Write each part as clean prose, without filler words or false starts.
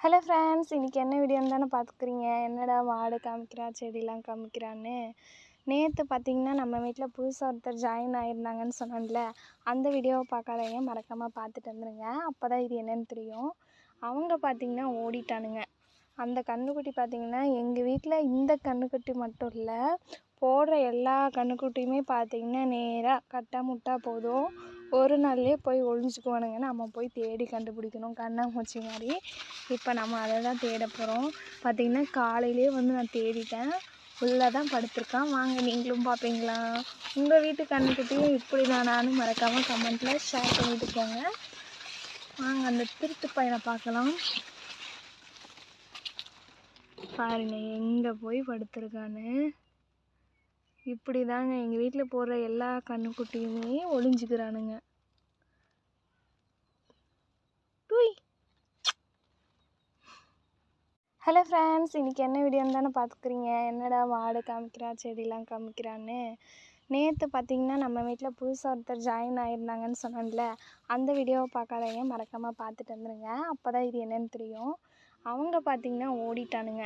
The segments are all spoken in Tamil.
ஹலோ ஃப்ரெண்ட்ஸ், இன்றைக்கி என்ன வீடியோன்னு தானே பார்த்துக்குறீங்க. என்னடா மாடு காமிக்கிறா, செடிலாம் காமிக்கிறான்னு. நேற்று பார்த்தீங்கன்னா நம்ம வீட்டில் புதுசாக ஒருத்தர் ஜாயின் ஆகியிருந்தாங்கன்னு சொன்னேன்ல, அந்த வீடியோவை பார்க்காதவங்க மறக்காமல் பார்த்துட்டு வந்துடுங்க. அப்போ தான் இது என்னென்னு தெரியும். அவங்க பார்த்திங்கன்னா ஓடிட்டானுங்க. அந்த கன்றுக்குட்டி பார்த்திங்கன்னா எங்கள் வீட்டில் இந்த கன்றுக்குட்டி மட்டும் இல்லை, போடுற எல்லா கன்றுக்குட்டியுமே பார்த்திங்கன்னா நேராக கட்டா முட்டா போதும் ஒரு நாள்லேயே போய் ஒழிஞ்சுக்குவானுங்க. நம்ம போய் தேடி கண்டுபிடிக்கணும் கண்ணாமூச்சி மாதிரி. இப்போ நம்ம அதை தான் தேட போகிறோம். பார்த்திங்கன்னா காலையிலே நான் தேடிட்டேன். உள்ளே தான் படுத்திருக்கான். வாங்க நீங்களும் பார்ப்பீங்களா? உங்கள் வீட்டு கன்றுக்குட்டியும் இப்படி தானான்னு மறக்காமல் கமெண்ட்டில் ஷேர் பண்ணிட்டு போங்க. வாங்க அந்த திருட்டு பையனை பார்க்கலாம். பாருங்க எங்கே போய் படுத்திருக்கான்னு. இப்படி தாங்க எங்கள் வீட்டில் போடுற எல்லா கன்றுக்குட்டியுமே ஒளிஞ்சிக்கிறானுங்க. ஹலோ ஃப்ரெண்ட்ஸ், இன்றைக்கி என்ன வீடியோன்னு தானே பார்த்துக்குறீங்க. என்னடா மாடு காமிக்கிறா, செடிலாம் காமிக்கிறான்னு. நேற்று பார்த்திங்கன்னா நம்ம வீட்டில் புதுசாக ஒருத்தர் ஜாயின் ஆகியிருந்தாங்கன்னு சொன்னேன்ல, அந்த வீடியோவை பார்க்காதவங்க மறக்காமல் பார்த்துட்டு வந்துடுங்க. அப்போ தான் இது என்னென்னு தெரியும். அவங்க பார்த்திங்கன்னா ஓடிட்டானுங்க.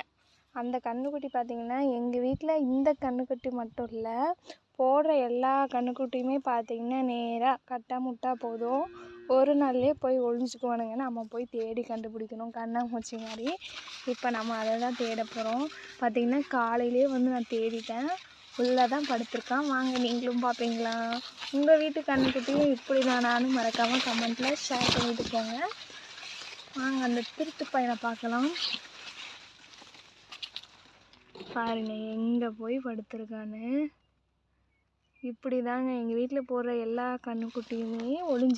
அந்த கன்றுக்குட்டி பார்த்திங்கன்னா எங்கள் வீட்டில் இந்த கன்றுக்குட்டி மட்டும் இல்லை, போடுற எல்லா கன்றுக்குட்டியுமே பார்த்திங்கன்னா நேராக கட்டா முட்டா போதும் ஒரு நாள்லேயே போய் ஒழிஞ்சுக்குவானுங்க. நம்ம போய் தேடி கண்டுபிடிக்கணும் கண்ணாமூச்சி மாதிரி. இப்போ நம்ம அதை தான் தேட போகிறோம். பார்த்திங்கன்னா காலையிலே நான் தேடிட்டேன். உள்ளே தான் படுத்திருக்கான். வாங்க நீங்களும் பார்ப்பீங்களா? உங்கள் வீட்டு கன்றுக்குட்டியும் இப்படி தானான்னு மறக்காமல் கமெண்ட்டில் ஷேர் பண்ணிட்டு போங்க. வாங்க அந்த திருட்டு பையனை பார்க்கலாம். பாருங்க எங்கே போய் படுத்திருக்கான்னு. இப்படி தாங்க எங்கள் வீட்டில் போடுற எல்லா கன்றுக்குட்டியுமே ஒளிஞ்சு